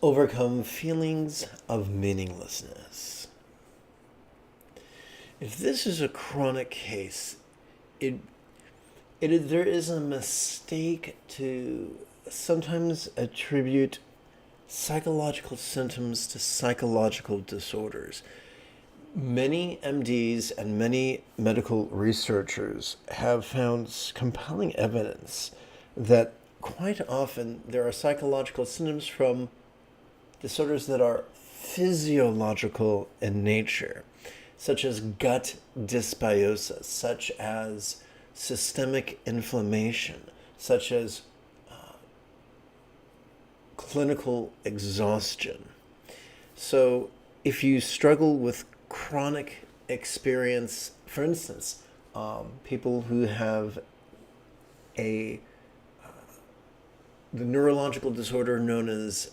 overcome feelings of meaninglessness. If this is a chronic case, there is a mistake to sometimes attribute psychological symptoms to psychological disorders. Many MDs and many medical researchers have found compelling evidence that quite often there are psychological symptoms from disorders that are physiological in nature, such as gut dysbiosis, such as systemic inflammation, such as clinical exhaustion. So if you struggle with chronic experience, for instance, people who have the neurological disorder known as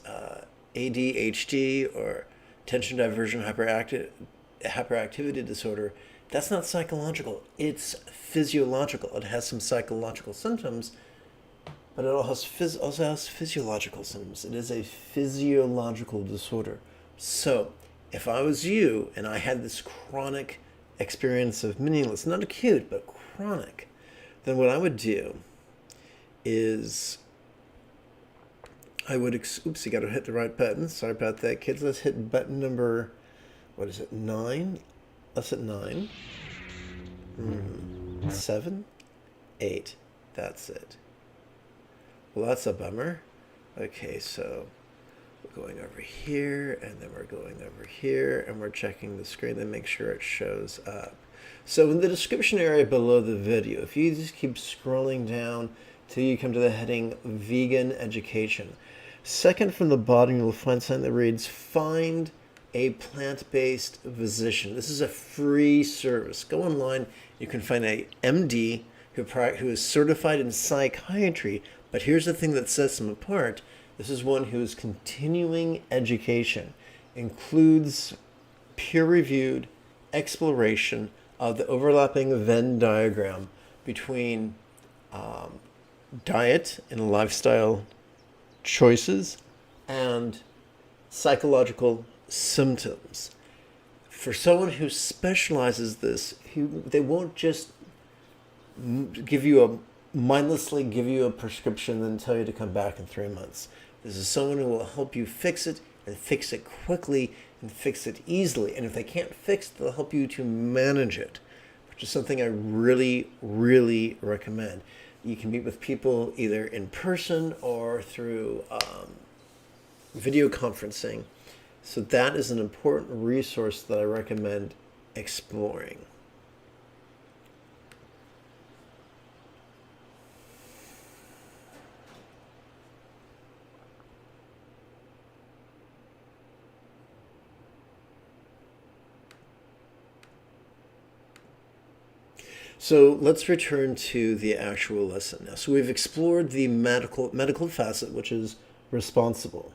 ADHD or attention diversion hyperactivity disorder, that's not psychological. It's physiological. It has some psychological symptoms, but it also has physiological symptoms. It is a physiological disorder. So if I was you and I had this chronic experience of meaningless, not acute, but chronic, then what I would do is I would, oops, you got to hit the right button. Sorry about that, kids. Let's hit button number, what is it, 9? Let's hit 9. 7, 8. That's it. Well, that's a bummer. Okay, so we're going over here, and then we're going over here, and we're checking the screen to make sure it shows up. So in the description area below the video, if you just keep scrolling down till you come to the heading Vegan Education, second from the bottom, you'll find something that reads, Find a Plant-Based Physician. This is a free service. Go online. You can find a MD who is certified in psychiatry, but here's the thing that sets them apart. This is one whose continuing education includes peer-reviewed exploration of the overlapping Venn diagram between diet and lifestyle choices and psychological symptoms. For someone who specializes this, they won't just mindlessly give you a prescription and then tell you to come back in 3 months. This is someone who will help you fix it, and fix it quickly, and fix it easily. And if they can't fix it, they'll help you to manage it, which is something I really, really recommend. You can meet with people either in person or through video conferencing. So that is an important resource that I recommend exploring. So let's return to the actual lesson now. So we've explored the medical facet, which is responsible.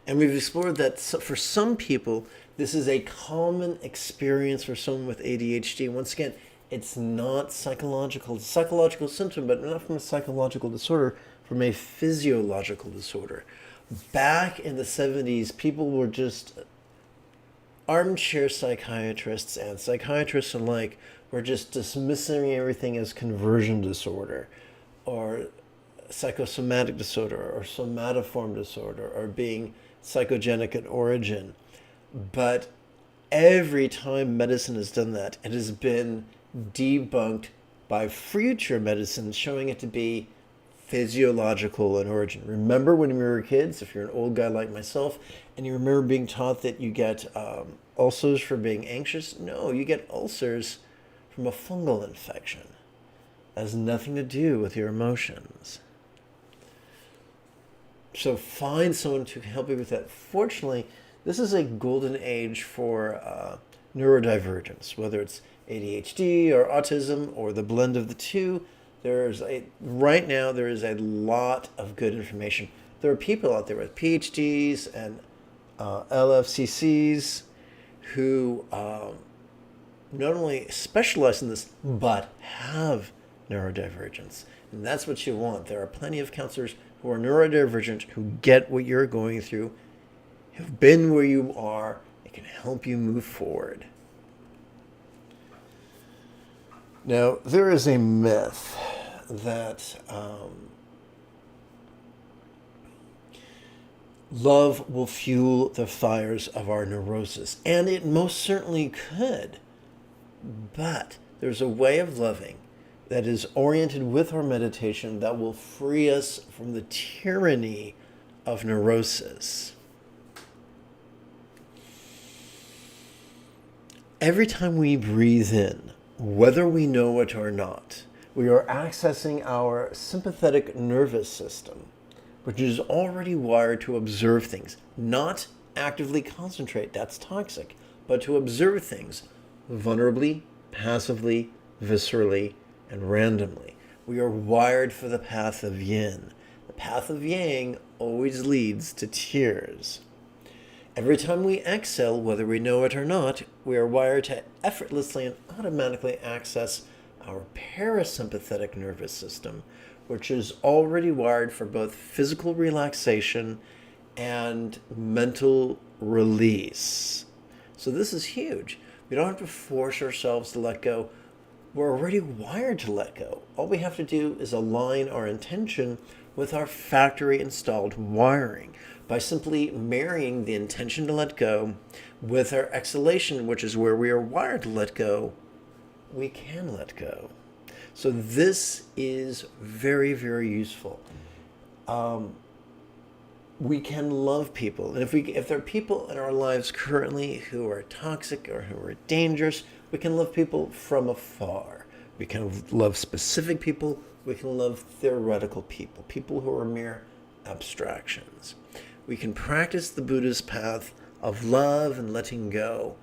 And we've explored that for some people, this is a common experience for someone with ADHD. Once again, it's not psychological. It's a psychological symptom, but not from a psychological disorder, from a physiological disorder. Back in the 70s, people were just armchair psychiatrists, and psychiatrists alike were just dismissing everything as conversion disorder or psychosomatic disorder or somatoform disorder or being psychogenic in origin. But every time medicine has done that, it has been debunked by future medicine, showing it to be physiological in origin. Remember when we were kids, if you're an old guy like myself, and you remember being taught that you get ulcers for being anxious? No, you get ulcers from a fungal infection. It has nothing to do with your emotions. So find someone to help you with that. Fortunately, this is a golden age for neurodivergence, whether it's ADHD or autism or the blend of the two. Right now there is a lot of good information. There are people out there with PhDs and LFCCs who not only specialize in this, but have neurodivergence. And that's what you want. There are plenty of counselors who are neurodivergent, who get what you're going through, who've been where you are, and can help you move forward. Now, there is a myth that love will fuel the fires of our neurosis, and it most certainly could. But there's a way of loving that is oriented with our meditation that will free us from the tyranny of neurosis. Every time we breathe in, whether we know it or not, we are accessing our sympathetic nervous system, which is already wired to observe things, not actively concentrate, that's toxic, but to observe things vulnerably, passively, viscerally, and randomly. We are wired for the path of yin. The path of yang always leads to tears. Every time we exhale, whether we know it or not, we are wired to effortlessly and automatically access our parasympathetic nervous system, which is already wired for both physical relaxation and mental release. So this is huge. We don't have to force ourselves to let go. We're already wired to let go. All we have to do is align our intention with our factory installed wiring by simply marrying the intention to let go with our exhalation, which is where we are wired to let go. We can let go. So this is very, very useful. We can love people. And if there are people in our lives currently who are toxic or who are dangerous, we can love people from afar. We can love specific people. We can love theoretical people, people who are mere abstractions. We can practice the Buddha's path of love and letting go.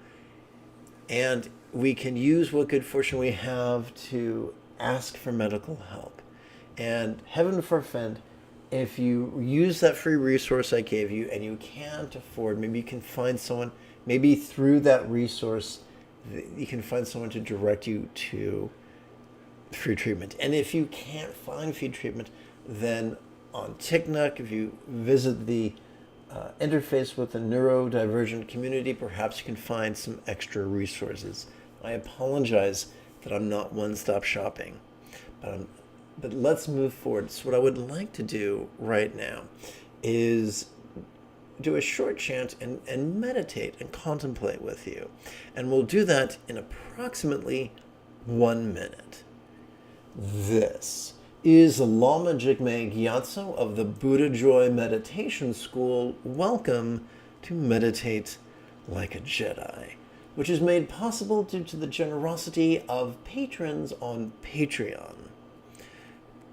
And we can use what good fortune we have to ask for medical help. And heaven forfend, if you use that free resource I gave you and you can't afford, maybe you can find someone, maybe through that resource, you can find someone to direct you to free treatment. And if you can't find free treatment, then on TikTok, if you visit the interface with the neurodivergent community, perhaps you can find some extra resources. I apologize that I'm not one-stop shopping, but let's move forward. So what I would like to do right now is do a short chant and meditate and contemplate with you. And we'll do that in approximately 1 minute. This is Lama Jigme Gyatso of the Buddha Joy Meditation School. Welcome to Meditate Like a Jedi, which is made possible due to the generosity of patrons on Patreon.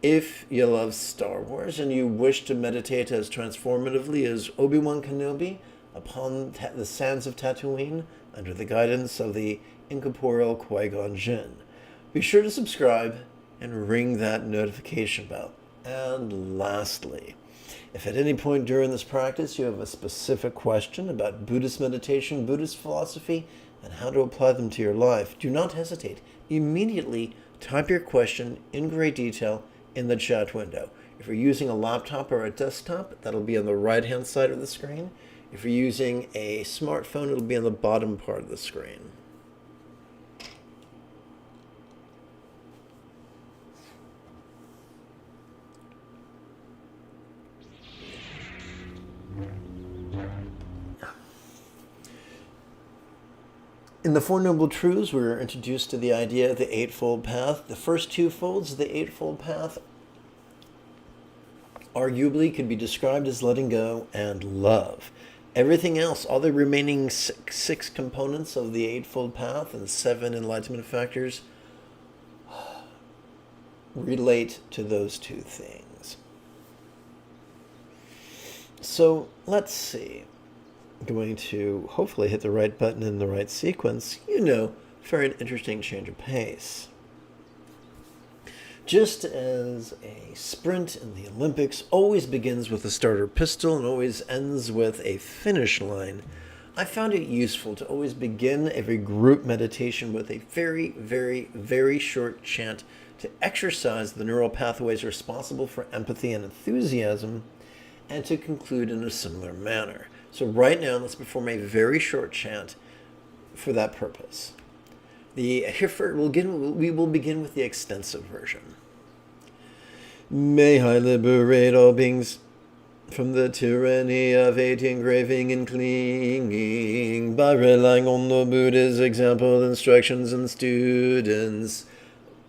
If you love Star Wars and you wish to meditate as transformatively as Obi-Wan Kenobi upon the sands of Tatooine under the guidance of the incorporeal Qui-Gon Jinn, be sure to subscribe and ring that notification bell. And lastly, if at any point during this practice you have a specific question about Buddhist meditation, Buddhist philosophy, and how to apply them to your life, do not hesitate. Immediately type your question in great detail in the chat window. If you're using a laptop or a desktop, that'll be on the right-hand side of the screen. If you're using a smartphone, it'll be on the bottom part of the screen. In the Four Noble Truths, we were introduced to the idea of the Eightfold Path. The first two folds of the Eightfold Path arguably could be described as letting go and love. Everything else, all the remaining six components of the Eightfold Path and 7 enlightenment factors, relate to those two things. So let's see. Going to hopefully hit the right button in the right sequence, for an interesting change of pace. Just as a sprint in the Olympics always begins with a starter pistol and always ends with a finish line, I found it useful to always begin every group meditation with a very, very, very short chant to exercise the neural pathways responsible for empathy and enthusiasm, and to conclude in a similar manner. So right now, let's perform a very short chant for that purpose. We will begin with the extensive version. May I liberate all beings from the tyranny of hate, engraving, and clinging by relying on the Buddha's example, instructions, and students.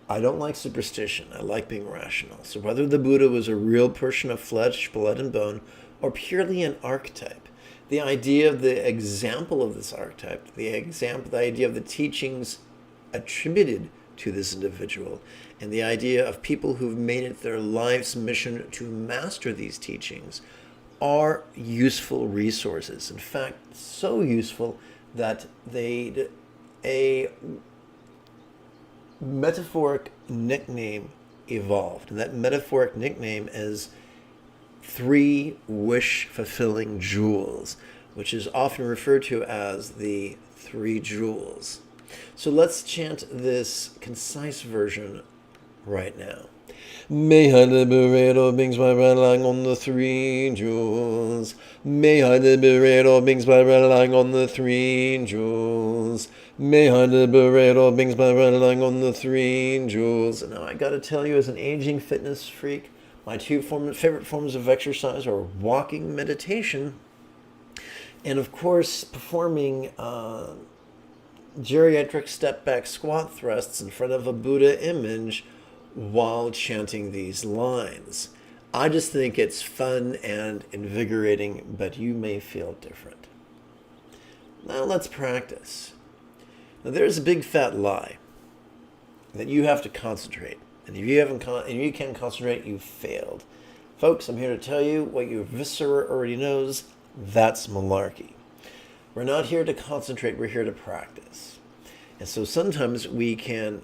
I don't like superstition. I like being rational. So whether the Buddha was a real person of flesh, blood, and bone, or purely an archetype, the idea of the example of this archetype, the idea of the teachings attributed to this individual, and the idea of people who've made it their life's mission to master these teachings are useful resources. In fact, so useful that a metaphoric nickname evolved. And that metaphoric nickname is 3 wish-fulfilling jewels, which is often referred to as the 3 jewels. So let's chant this concise version right now. May I liberate all beings by relying on the 3 jewels. May I liberate all beings by relying on the 3 jewels. May I liberate all beings by relying on the 3 jewels. And now I gotta tell you, as an aging fitness freak, my 2 favorite forms of exercise are walking meditation and, of course, performing geriatric step-back squat thrusts in front of a Buddha image while chanting these lines. I just think it's fun and invigorating, but you may feel different. Now let's practice. Now there's a big fat lie that you have to concentrate. And if you can't concentrate, you've failed. Folks, I'm here to tell you what your viscera already knows. That's malarkey. We're not here to concentrate, we're here to practice. And so sometimes we can,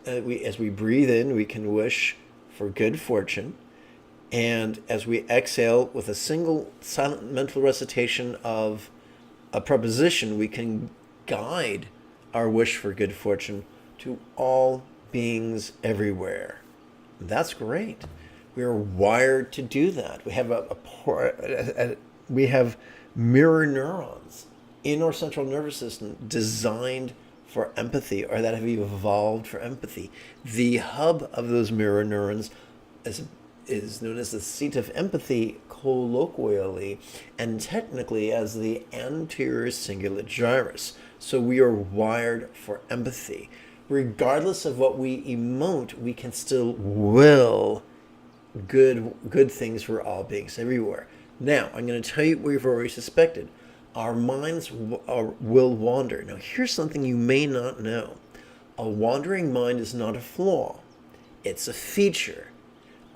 as we breathe in, we can wish for good fortune. And as we exhale with a single silent mental recitation of a preposition, we can guide our wish for good fortune to all beings everywhere. That's great. We are wired to do that. We have mirror neurons in our central nervous system designed for empathy, or that have evolved for empathy. The hub of those mirror neurons is known as the seat of empathy colloquially, and technically as the anterior cingulate gyrus. So we are wired for empathy. Regardless of what we emote, we can still will good things for all beings everywhere. Now, I'm going to tell you what we've already suspected. Our minds will wander. Now, here's something you may not know. A wandering mind is not a flaw. It's a feature.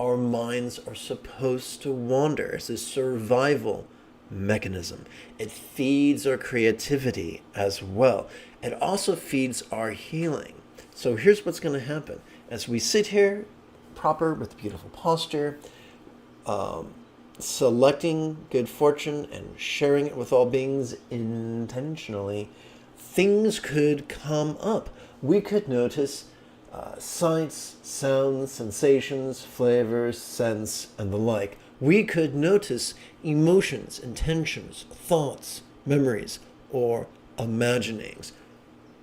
Our minds are supposed to wander. It's a survival mechanism. It feeds our creativity as well. It also feeds our healing. So here's what's going to happen. As we sit here, proper with beautiful posture, selecting good fortune and sharing it with all beings intentionally, things could come up. We could notice sights, sounds, sensations, flavors, scents, and the like. We could notice emotions, intentions, thoughts, memories, or imaginings.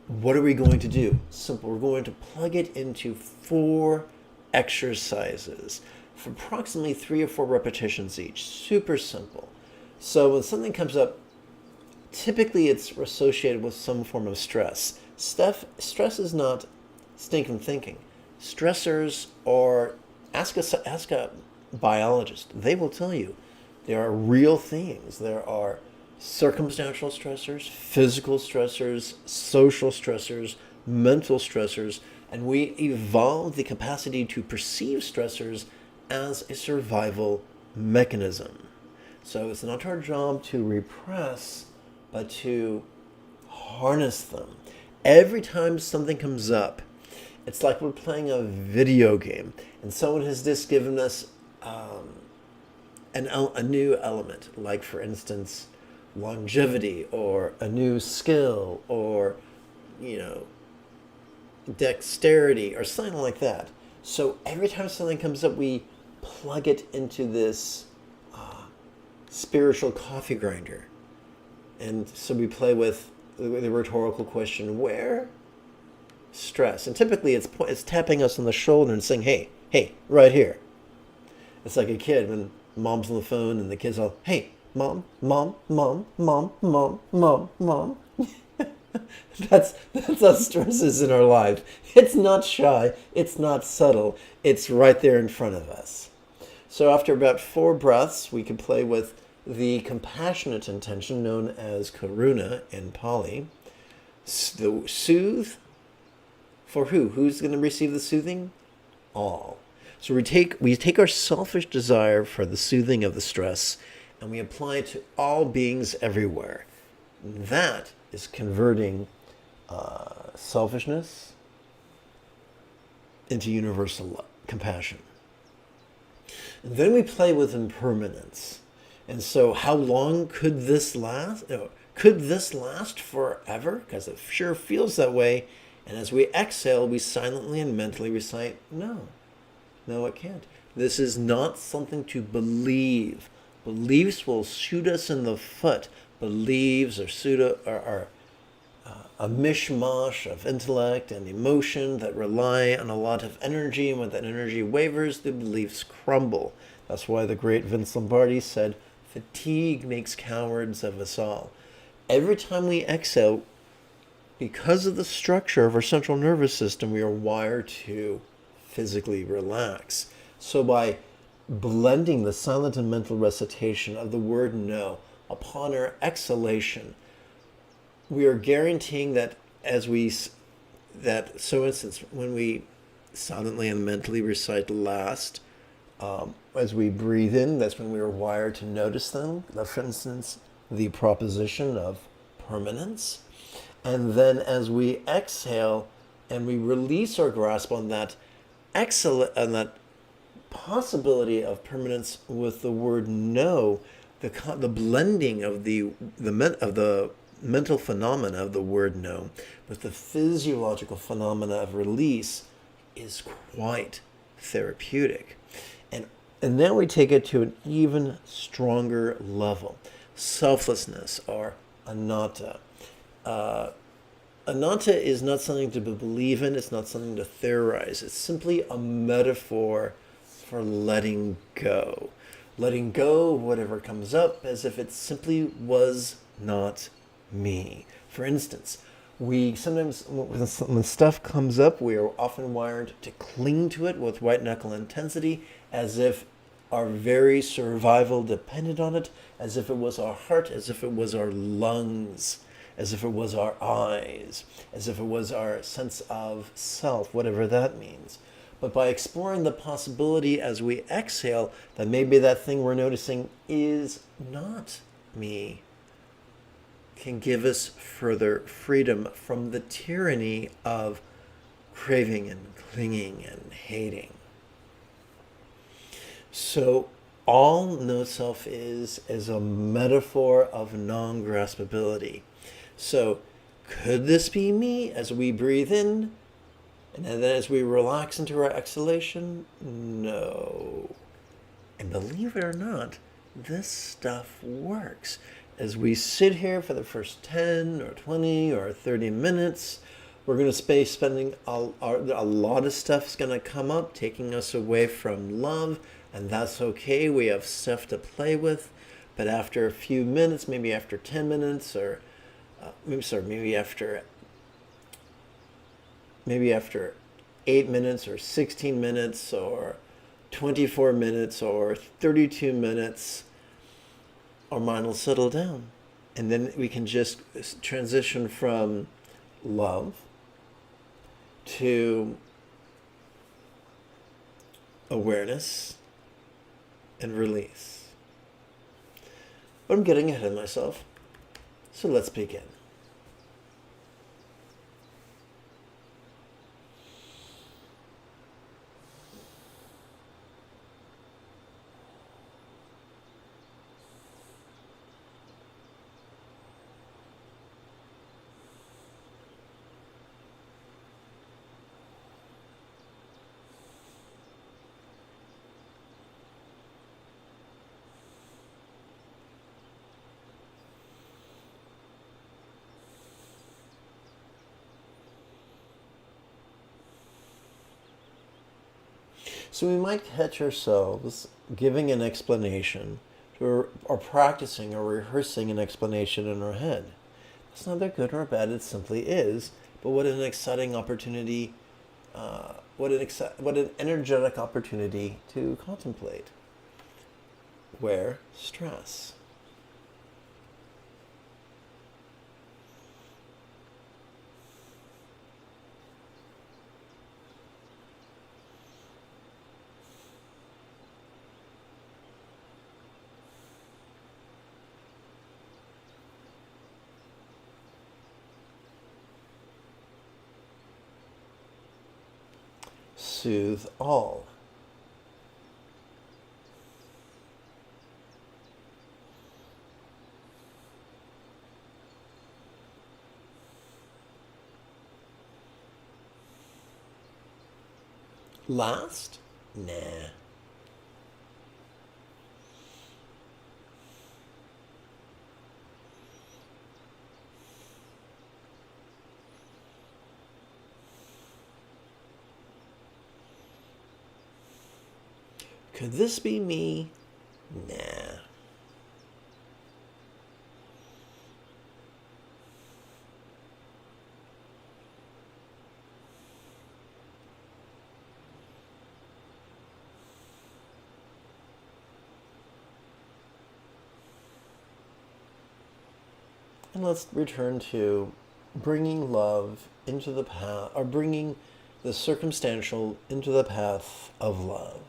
What are we going to do? Simple. We're going to plug it into 4 exercises for approximately 3 or 4 repetitions each. Super simple. So when something comes up, typically it's associated with some form of stress. Stress is not stinking thinking. Stressors are, ask a biologist. They will tell you there are real things. There are circumstantial stressors, physical stressors, social stressors, mental stressors, and we evolved the capacity to perceive stressors as a survival mechanism. So it's not our job to repress, but to harness them. Every time something comes up, it's like we're playing a video game, and someone has just given us a new element, like, for instance, longevity, or a new skill, or dexterity, or something like that. So every time something comes up, we plug it into this spiritual coffee grinder. And so we play with the rhetorical question, where? Stress. And typically it's tapping us on the shoulder and saying, hey, hey, right here. It's like a kid when mom's on the phone and the kid's all, hey, mom, mom, mom, mom, mom, mom, mom. That's how stress is in our lives. It's not shy. It's not subtle. It's right there in front of us. So after about 4 breaths, we can play with the compassionate intention known as karuna in Pali. The soothe for who? Who's going to receive the soothing? All. So we take our selfish desire for the soothing of the stress and we apply it to all beings everywhere. That is converting selfishness into universal compassion. And then we play with impermanence. And so how long could this last? Could this last forever? Because it sure feels that way. And as we exhale, we silently and mentally recite, no, it can't. This is not something to believe. Beliefs will shoot us in the foot. Beliefs are a mishmash of intellect and emotion that rely on a lot of energy, and when that energy wavers, the beliefs crumble. That's why the great Vince Lombardi said, fatigue makes cowards of us all. Every time we exhale, because of the structure of our central nervous system, we are wired to physically relax. So by blending the silent and mental recitation of the word no upon our exhalation, we are guaranteeing that so instance, when we silently and mentally recite last, as we breathe in, that's when we are wired to notice them. For instance, the proposition of permanence. And then as we exhale and we release our grasp on that possibility of permanence with the word no, the blending of the mental phenomena of the word no with the physiological phenomena of release is quite therapeutic. And then we take it to an even stronger level. Selflessness, or anatta. Anatta is not something to believe in. It's not something to theorize. It's simply a metaphor for letting go. Letting go of whatever comes up as if it simply was not me. For instance, we sometimes, when stuff comes up, we are often wired to cling to it with white knuckle intensity as if our very survival depended on it, as if it was our heart, as if it was our lungs, as if it was our eyes, as if it was our sense of self, whatever that means. But by exploring the possibility as we exhale that maybe that thing we're noticing is not me, can give us further freedom from the tyranny of craving and clinging and hating. So all no self is a metaphor of non-graspability. So could this be me as we breathe in? And then as we relax into our exhalation? No. And believe it or not, this stuff works. As we sit here for the first 10 or 20 or 30 minutes, we're going to be spending a lot of stuff's going to come up, taking us away from love, and that's okay. We have stuff to play with. But after a few minutes, maybe after 10 minutes, or maybe after 8 minutes or 16 minutes or 24 minutes or 32 minutes, our mind will settle down. And then we can just transition from love to awareness and release. But I'm getting ahead of myself. So let's begin. So we might catch ourselves giving an explanation or practicing or rehearsing an explanation in our head. It's neither good nor bad, it simply is. But what an exciting opportunity, what an energetic opportunity to contemplate. Where stress. Soothe all. Last? Nah. Could this be me? Nah. And let's return to bringing love into the path, or bringing the circumstantial into the path of love.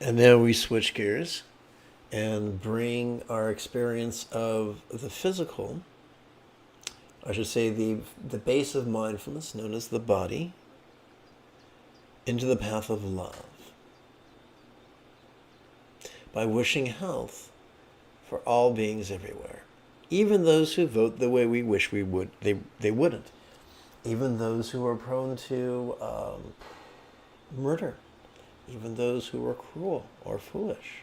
And now we switch gears and bring our experience of the physical, I should say the base of mindfulness, known as the body, into the path of love. By wishing health for all beings everywhere. Even those who vote the way we wish we would, they wouldn't. Even those who are prone to murder. Even those who are cruel or foolish.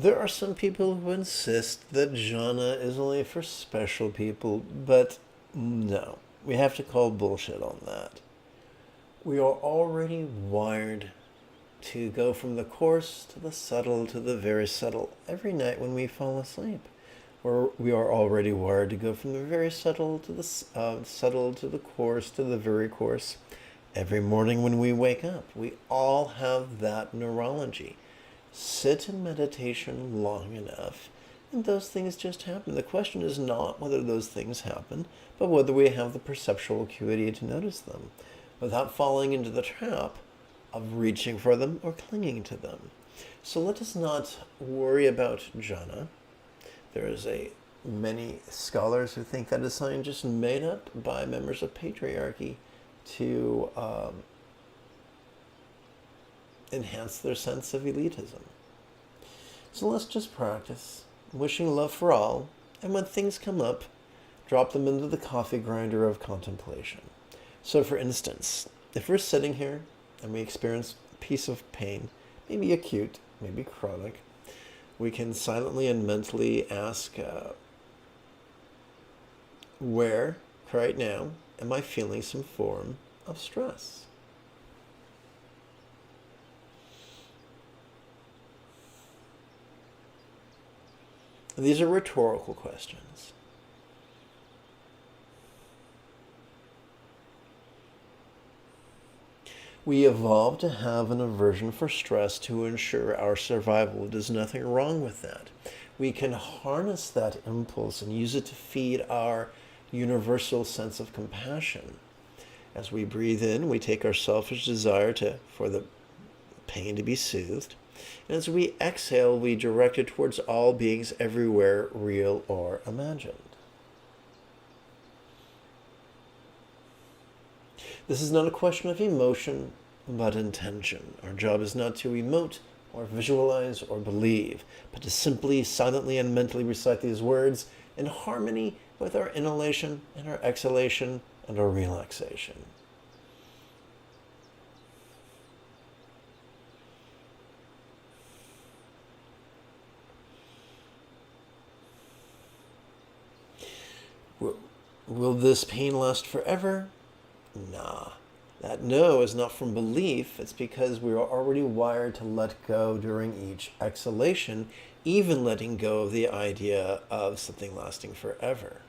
There are some people who insist that jhana is only for special people, but no, we have to call bullshit on that. We are already wired to go from the coarse to the subtle to the very subtle every night when we fall asleep. Or we are already wired to go from the very subtle to the subtle to the coarse to the very coarse every morning when we wake up. We all have that neurology. Sit in meditation long enough, and those things just happen. The question is not whether those things happen, but whether we have the perceptual acuity to notice them, without falling into the trap of reaching for them or clinging to them. So let us not worry about jhana. There is many scholars who think that is something just made up by members of patriarchy to enhance their sense of elitism. So let's just practice wishing love for all, and when things come up, drop them into the coffee grinder of contemplation. So for instance, if we're sitting here and we experience a piece of pain, maybe acute, maybe chronic, we can silently and mentally ask, where, right now, am I feeling some form of stress? These are rhetorical questions. We evolved to have an aversion for stress to ensure our survival. There's nothing wrong with that. We can harness that impulse and use it to feed our universal sense of compassion. As we breathe in, we take our selfish desire for the pain to be soothed. And as we exhale, we direct it towards all beings everywhere, real or imagined. This is not a question of emotion, but intention. Our job is not to emote or visualize or believe, but to simply, silently, and mentally recite these words in harmony with our inhalation and our exhalation and our relaxation. Will this pain last forever? Nah. That no is not from belief. It's because we are already wired to let go during each exhalation, even letting go of the idea of something lasting forever.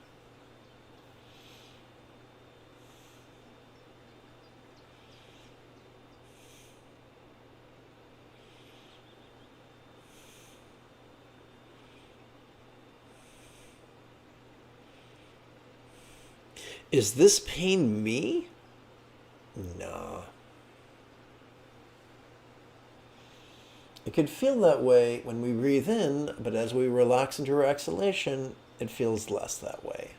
Is this pain me? Nah. It could feel that way when we breathe in, but as we relax into our exhalation, it feels less that way.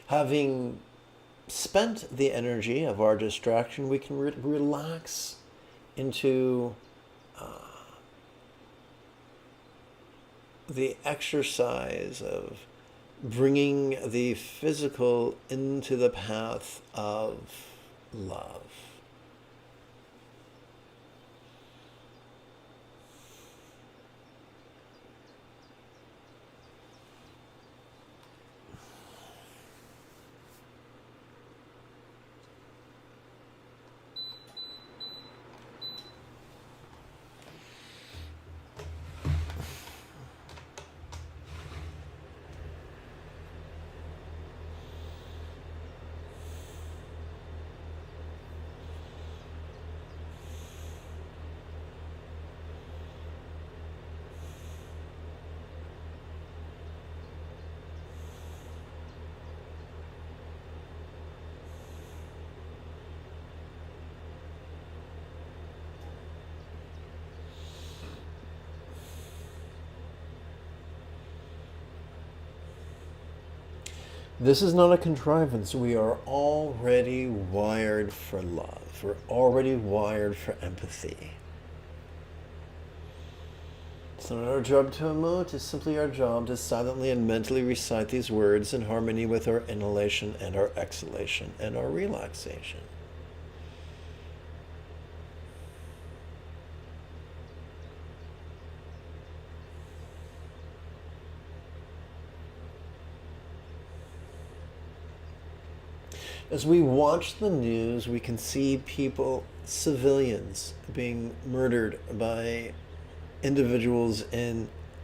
Having spent the energy of our distraction, we can relax into the exercise of bringing the physical into the path of love. This is not a contrivance. We are already wired for love. We're already wired for empathy. It's not our job to emote. It's simply our job to silently and mentally recite these words in harmony with our inhalation and our exhalation and our relaxation. As we watch the news, we can see people, civilians, being murdered by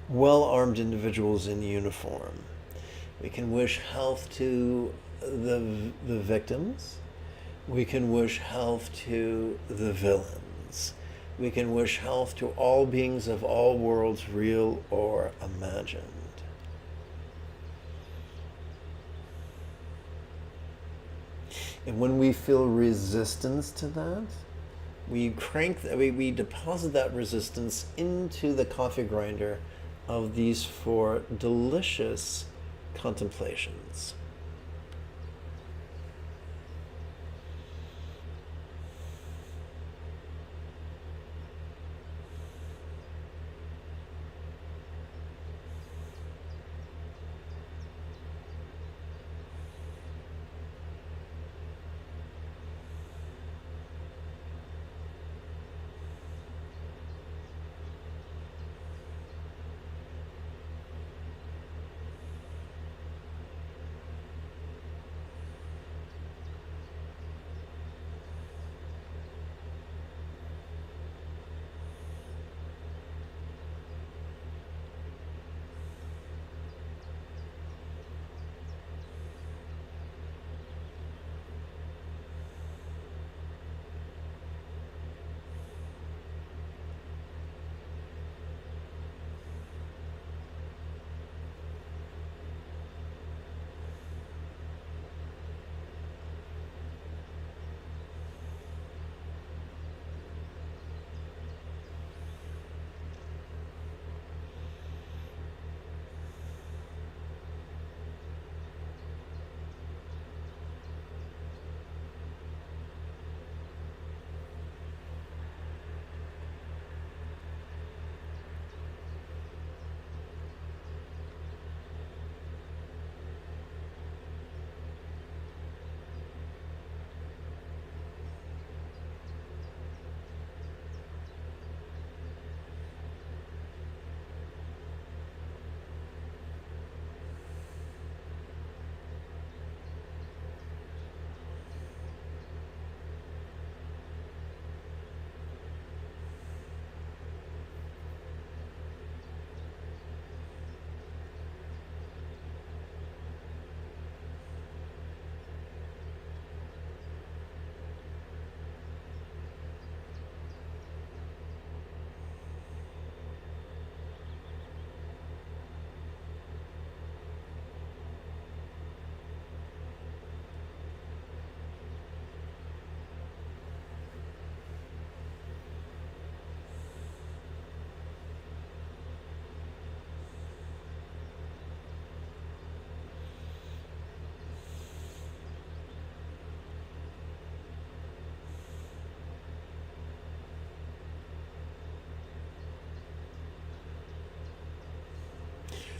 well-armed individuals in uniform. We can wish health to the victims. We can wish health to the villains. We can wish health to all beings of all worlds, real or imagined. And when we feel resistance to that, we deposit that resistance into the coffee grinder of these 4 delicious contemplations.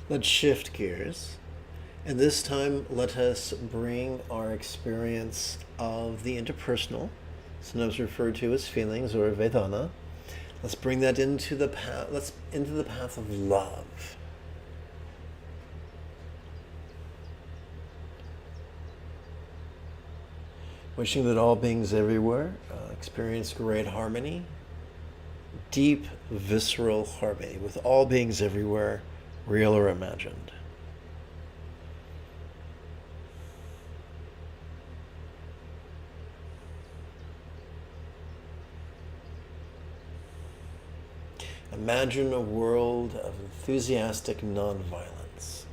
Let's shift gears. And this time, let us bring our experience of the interpersonal, sometimes referred to as feelings or Vedana. Let's bring that into the path. Let's into the path of love. Wishing that all beings everywhere experience great harmony, deep, visceral harmony with all beings everywhere, real or imagined. Imagine a world of enthusiastic nonviolence.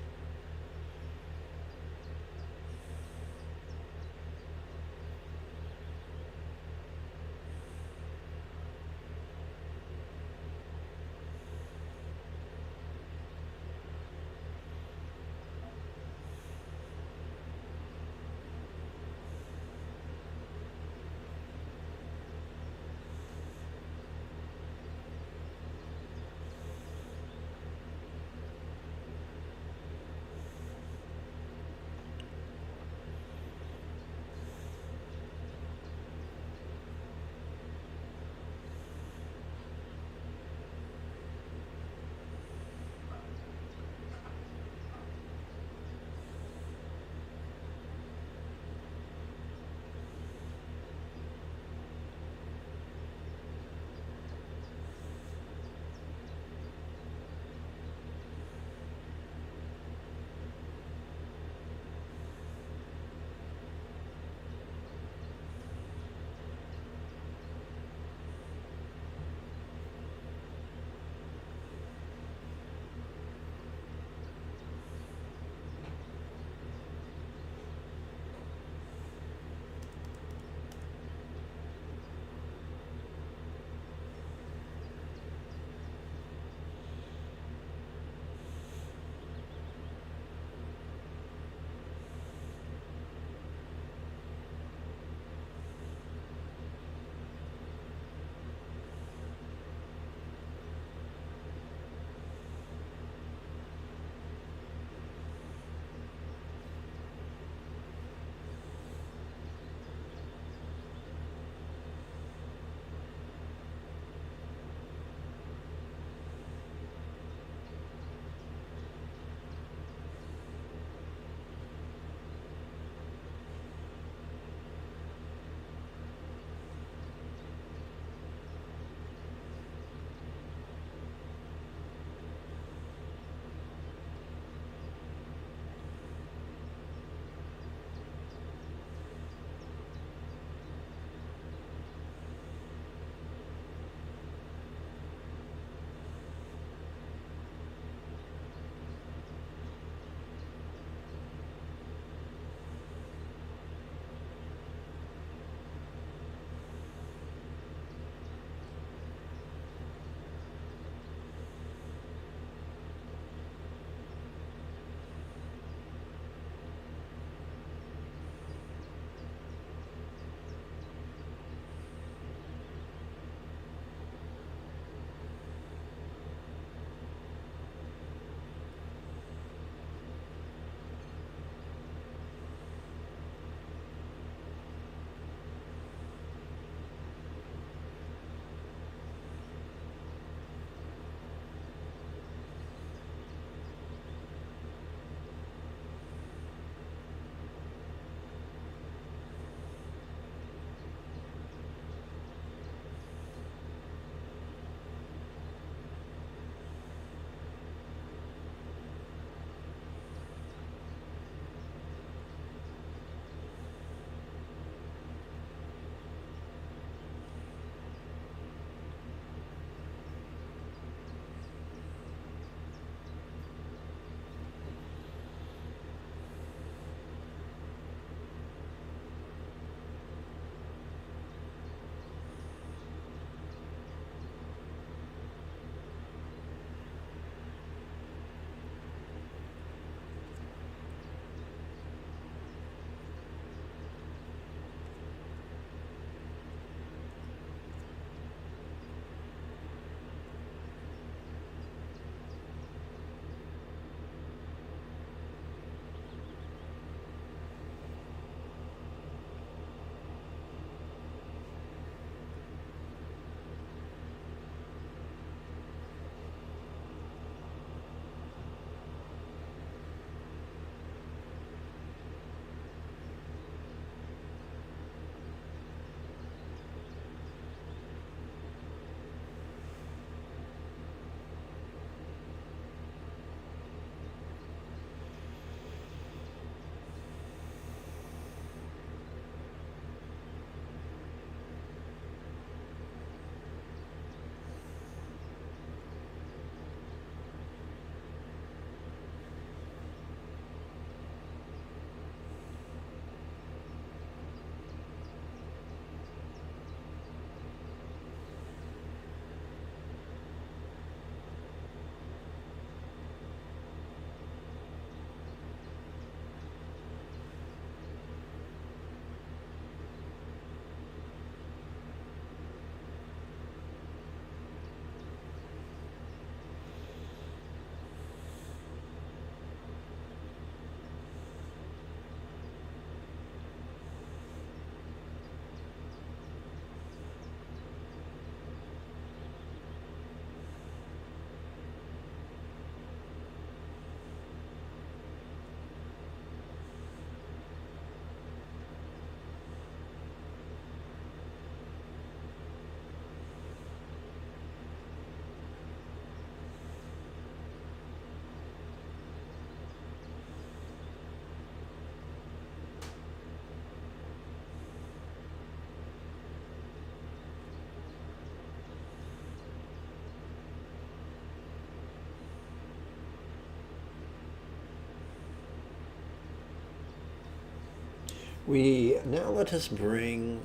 Let us bring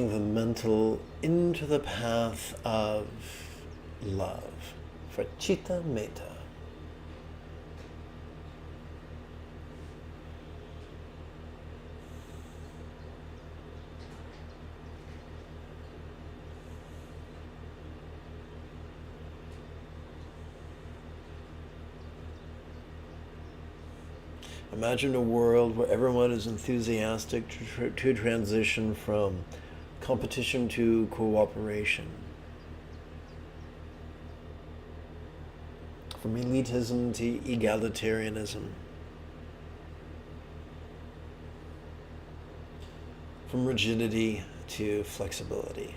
the mental into the path of love, for Chitta Metta. Imagine a world where everyone is enthusiastic to transition from competition to cooperation, from elitism to egalitarianism, from rigidity to flexibility.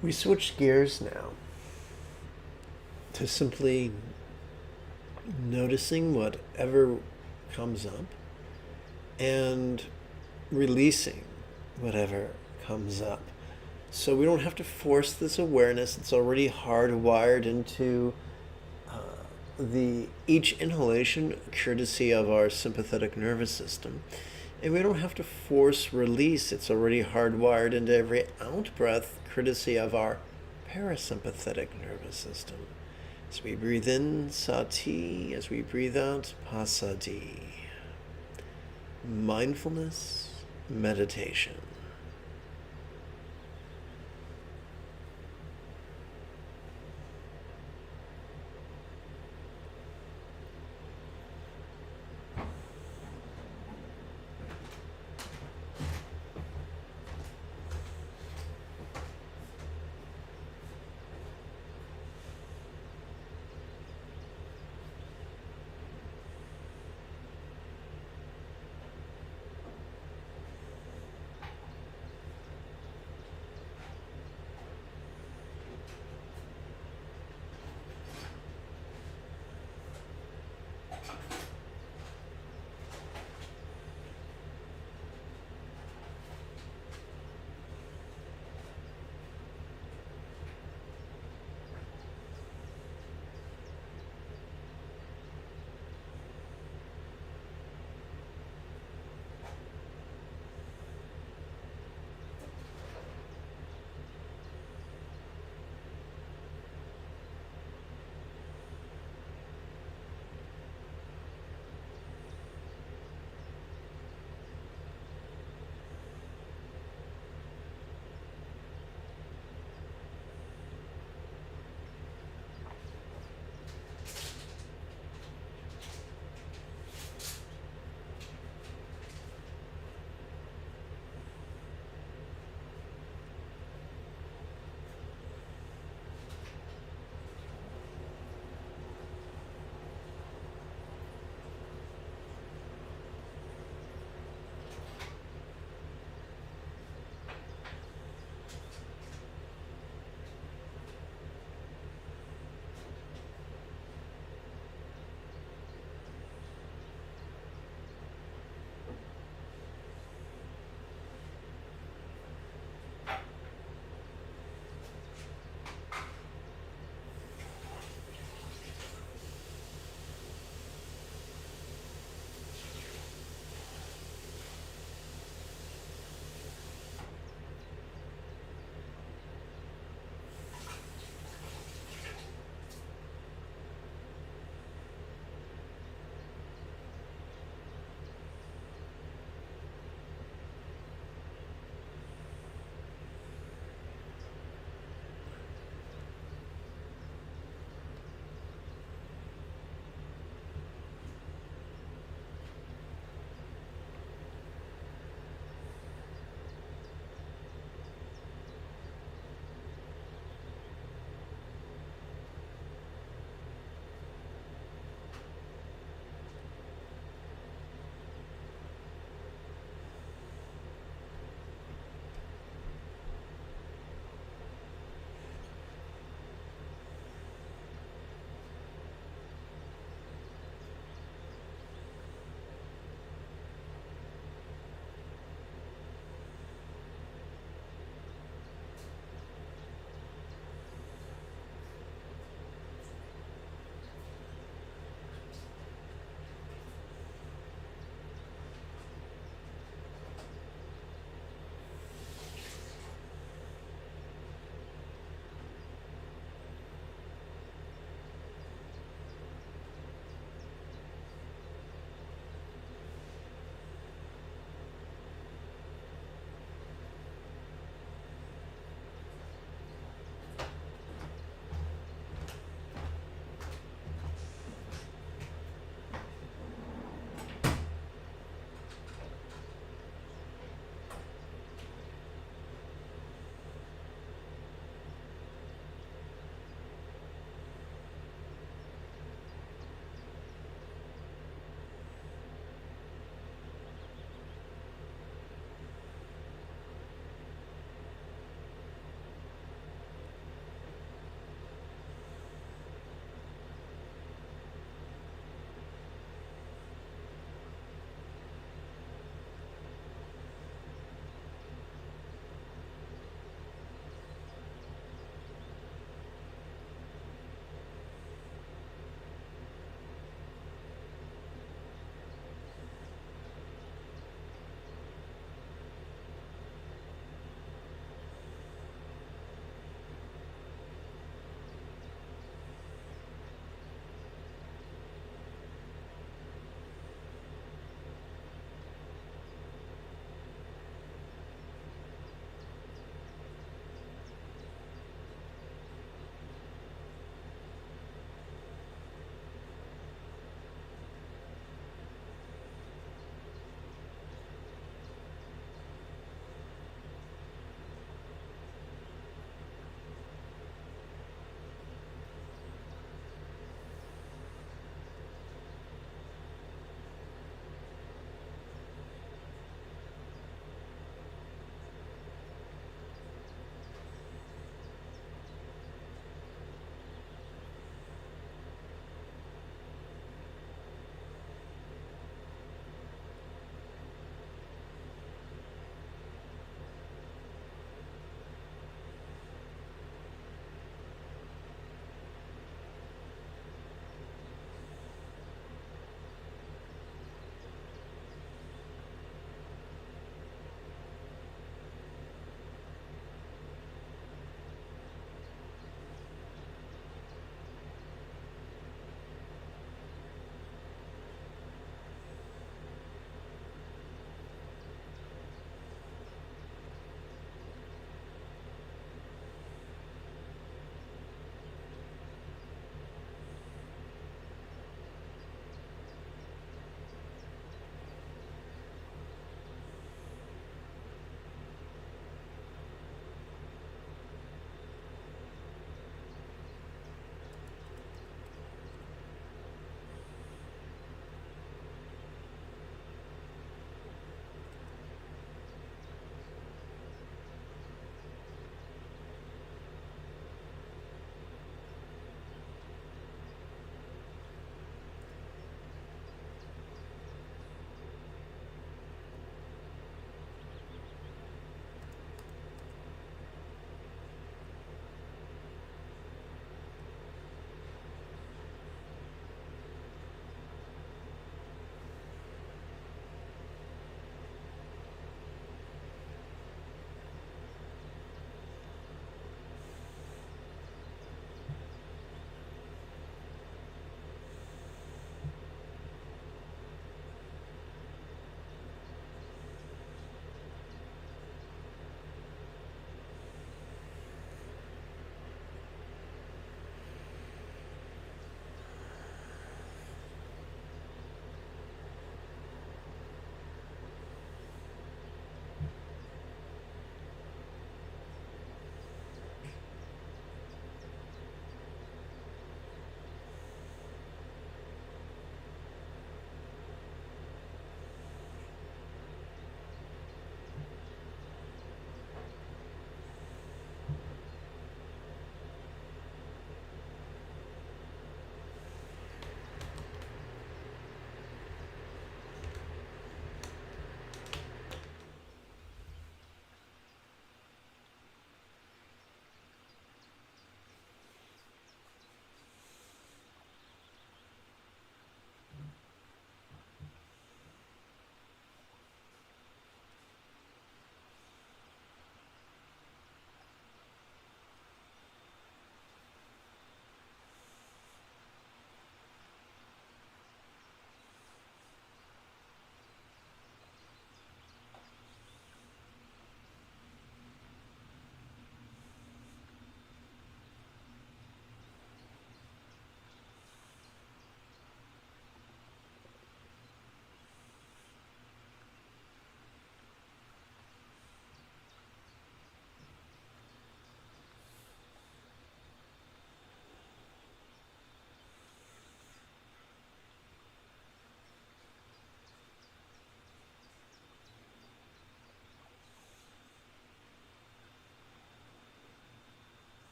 We switch gears now to simply noticing whatever comes up and releasing whatever comes up. So we don't have to force this awareness. It's already hardwired into each inhalation, courtesy of our sympathetic nervous system. And we don't have to force release. It's already hardwired into every out breath, courtesy of our parasympathetic nervous system. As we breathe in, sati. As we breathe out, pasadi. Mindfulness, meditation.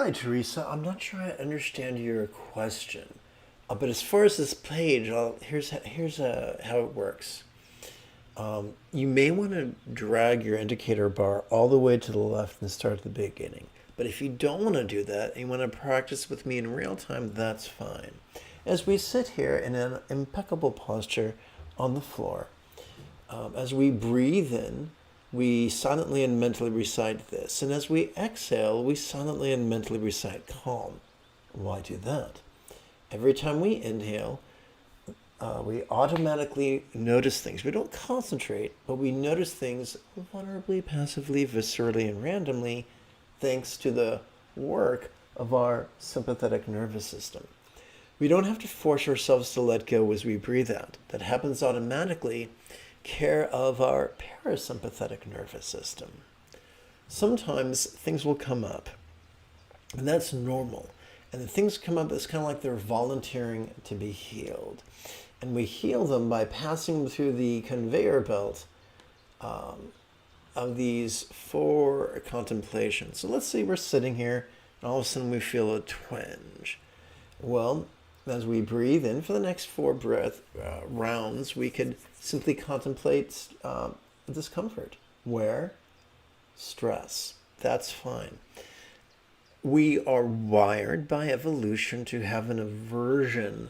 Hi, Teresa. I'm not sure I understand your question, but as far as this page, here's how it works. You may want to drag your indicator bar all the way to the left and start at the beginning. But if you don't want to do that and you want to practice with me in real time, that's fine. As we sit here in an impeccable posture on the floor, as we breathe in, we silently and mentally recite this. And as we exhale, we silently and mentally recite calm. Why do that? Every time we inhale, we automatically notice things. We don't concentrate, but we notice things vulnerably, passively, viscerally, and randomly, thanks to the work of our sympathetic nervous system. We don't have to force ourselves to let go as we breathe out. That happens automatically, care of our parasympathetic nervous system. Sometimes things will come up, and that's normal. And the things come up, it's kind of like they're volunteering to be healed. And we heal them by passing them through the conveyor belt of these 4 contemplations. So let's say we're sitting here, and all of a sudden we feel a twinge. Well, as we breathe in for the next 4 breath rounds, we could simply contemplate discomfort. Where? Stress. That's fine. We are wired by evolution to have an aversion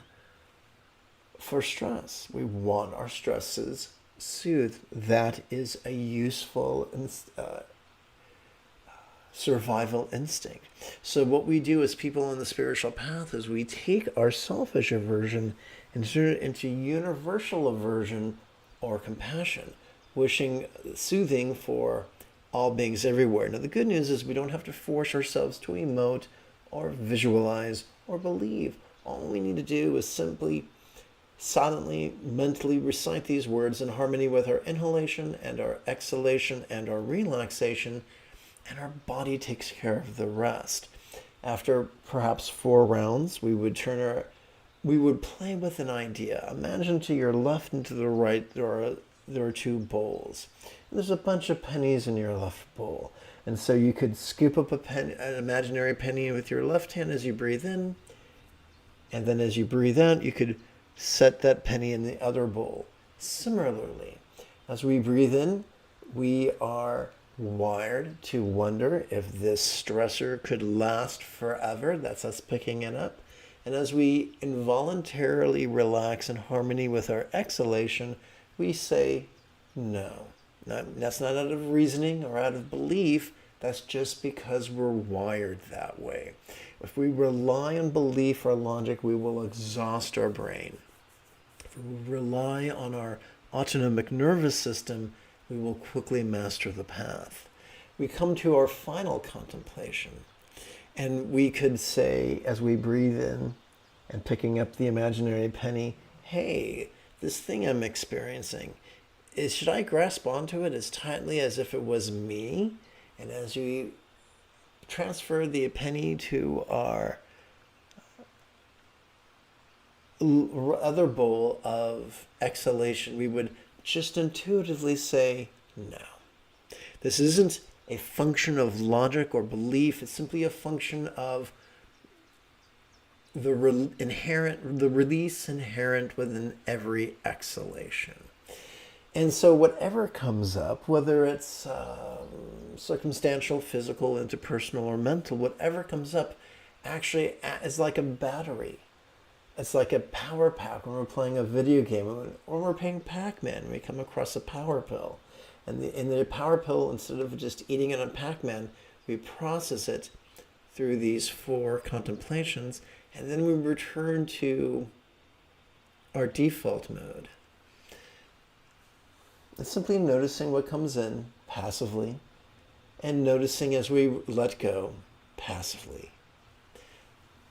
for stress. We want our stresses soothed. That is a useful survival instinct. So what we do as people on the spiritual path is we take our selfish aversion and turn it into universal aversion or compassion, wishing soothing for all beings everywhere. Now the good news is we don't have to force ourselves to emote or visualize or believe. All we need to do is simply silently, mentally recite these words in harmony with our inhalation and our exhalation and our relaxation, and our body takes care of the rest. After perhaps 4 rounds, we would play with an idea. Imagine to your left and to the right there are 2 bowls. And there's a bunch of pennies in your left bowl. And so you could scoop up an imaginary penny with your left hand as you breathe in, and then as you breathe out, you could set that penny in the other bowl. Similarly, as we breathe in, we are wired to wonder if this stressor could last forever. That's us picking it up. And as we involuntarily relax in harmony with our exhalation, we say no. That's not out of reasoning or out of belief. That's just because we're wired that way. If we rely on belief or logic, we will exhaust our brain. If we rely on our autonomic nervous system, we will quickly master the path. We come to our final contemplation, and we could say, as we breathe in and picking up the imaginary penny, hey, this thing I'm experiencing, should I grasp onto it as tightly as if it was me? And as we transfer the penny to our other bowl of exhalation, we would just intuitively say no. This isn't a function of logic or belief. It's simply a function of the release inherent within every exhalation. And so whatever comes up, whether it's circumstantial, physical, interpersonal, or mental, whatever comes up actually is like a battery. It's like a power pack when we're playing a video game, or we're playing Pac-Man, we come across a power pill. And in the power pill, instead of just eating it on Pac-Man, we process it through these 4 contemplations, and then we return to our default mode. It's simply noticing what comes in passively, and noticing as we let go passively.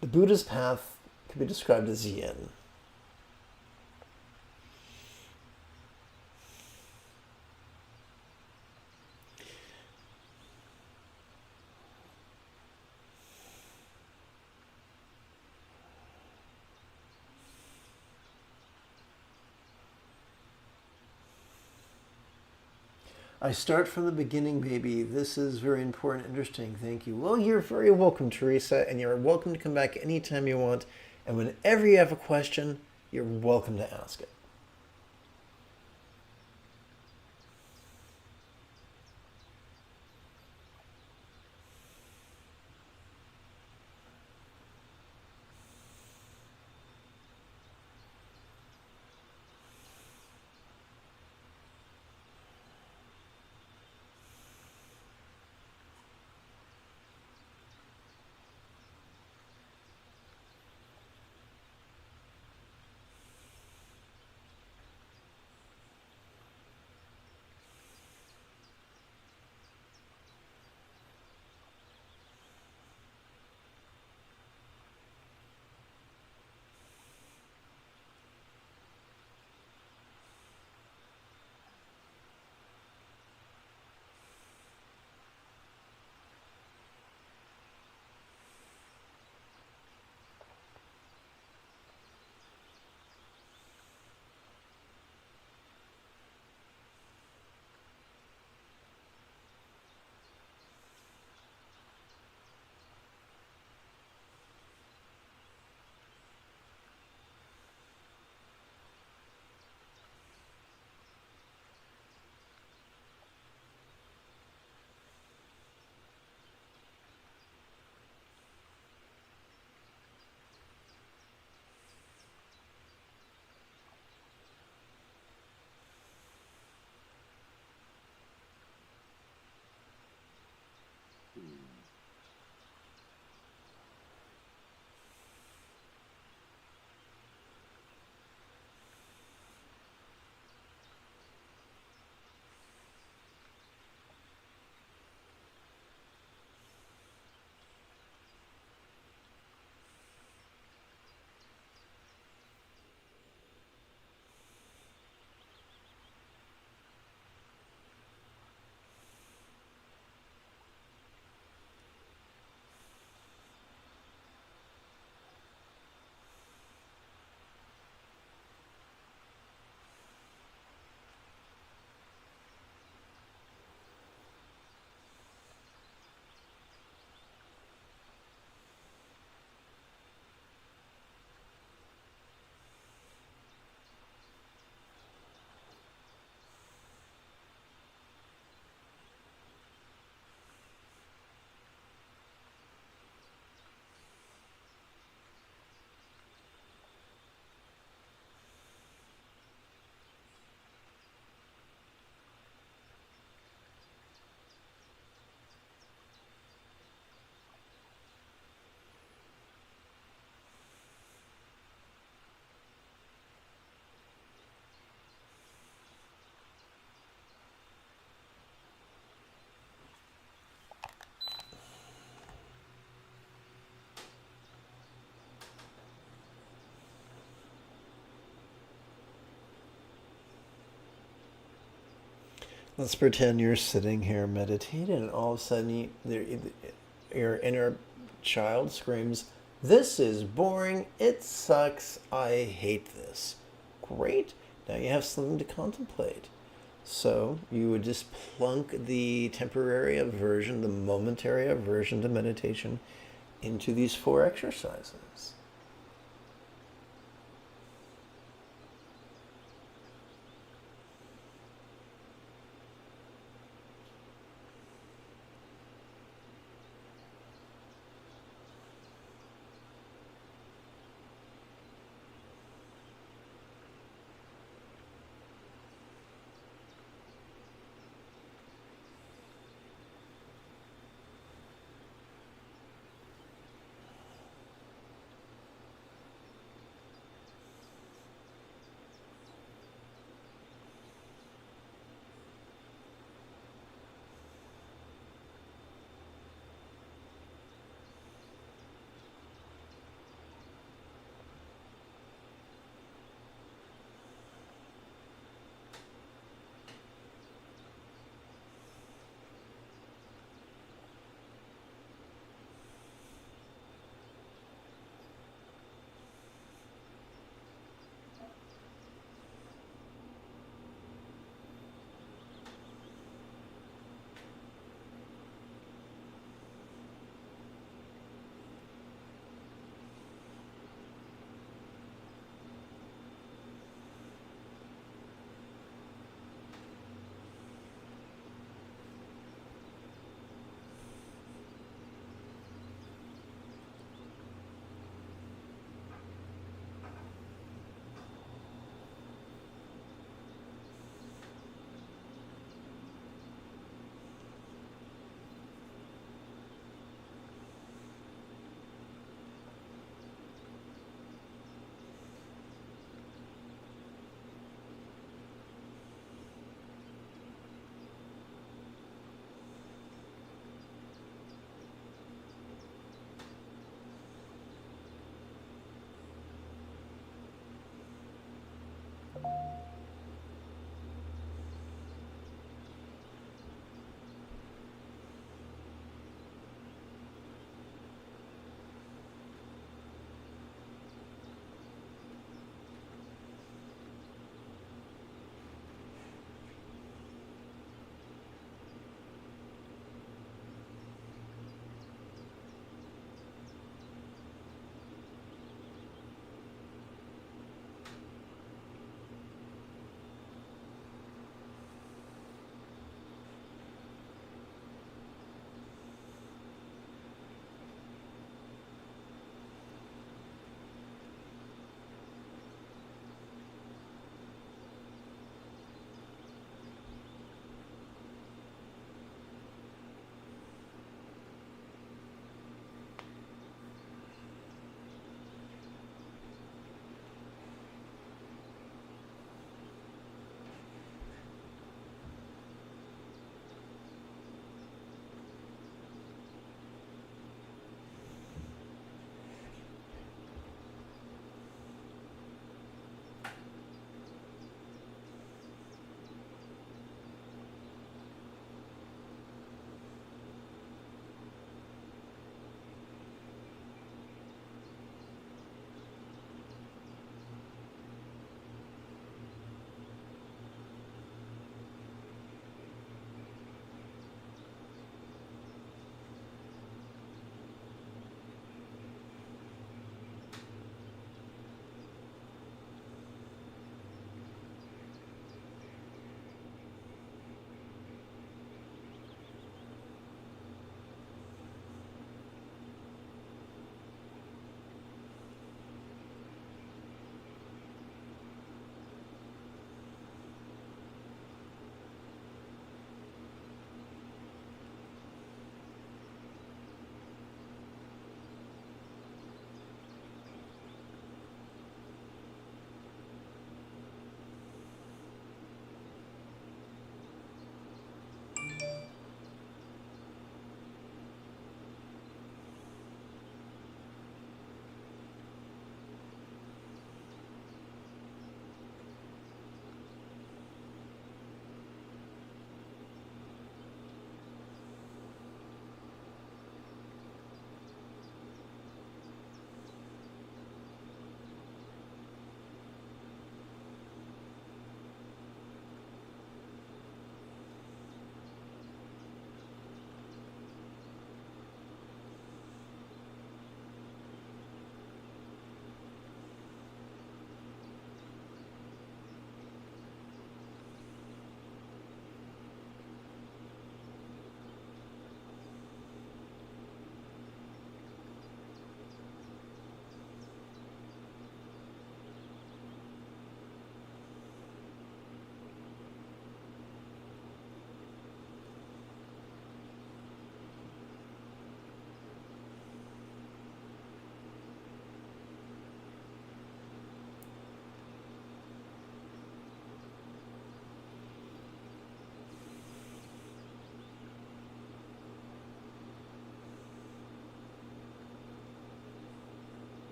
The Buddha's path can be described as yin. I start from the beginning, baby. This is very important, interesting. Thank you. Well, you're very welcome, Teresa, and you're welcome to come back anytime you want. And whenever you have a question, you're welcome to ask it. Let's pretend you're sitting here meditating, and all of a sudden your inner child screams, "This is boring. It sucks. I hate this." Great. Now you have something to contemplate. So you would just plunk the temporary aversion, the momentary aversion to meditation into these 4 exercises.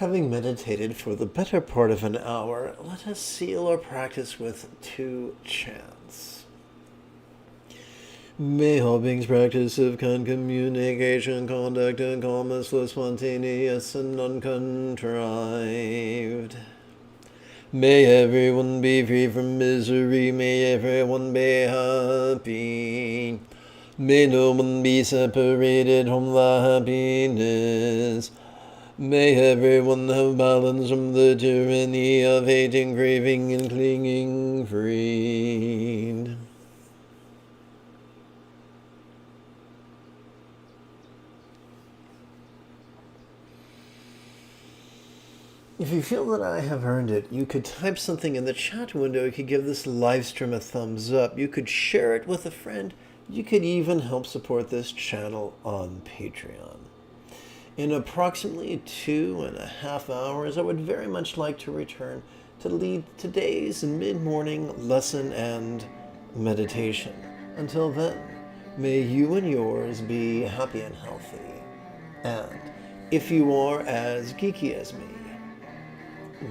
Having meditated for the better part of an hour, let us seal our practice with 2 chants. May all beings practice of kind communication, conduct, and calmness flow spontaneous and uncontrived. May everyone be free from misery, may everyone be happy. May no one be separated from the happiness. May everyone have balance from the tyranny of hating, craving, and clinging freed. If you feel that I have earned it, you could type something in the chat window. You could give this live stream a thumbs up. You could share it with a friend. You could even help support this channel on Patreon. In approximately 2.5 hours, I would very much like to return to lead today's mid-morning lesson and meditation. Until then, may you and yours be happy and healthy. And if you are as geeky as me,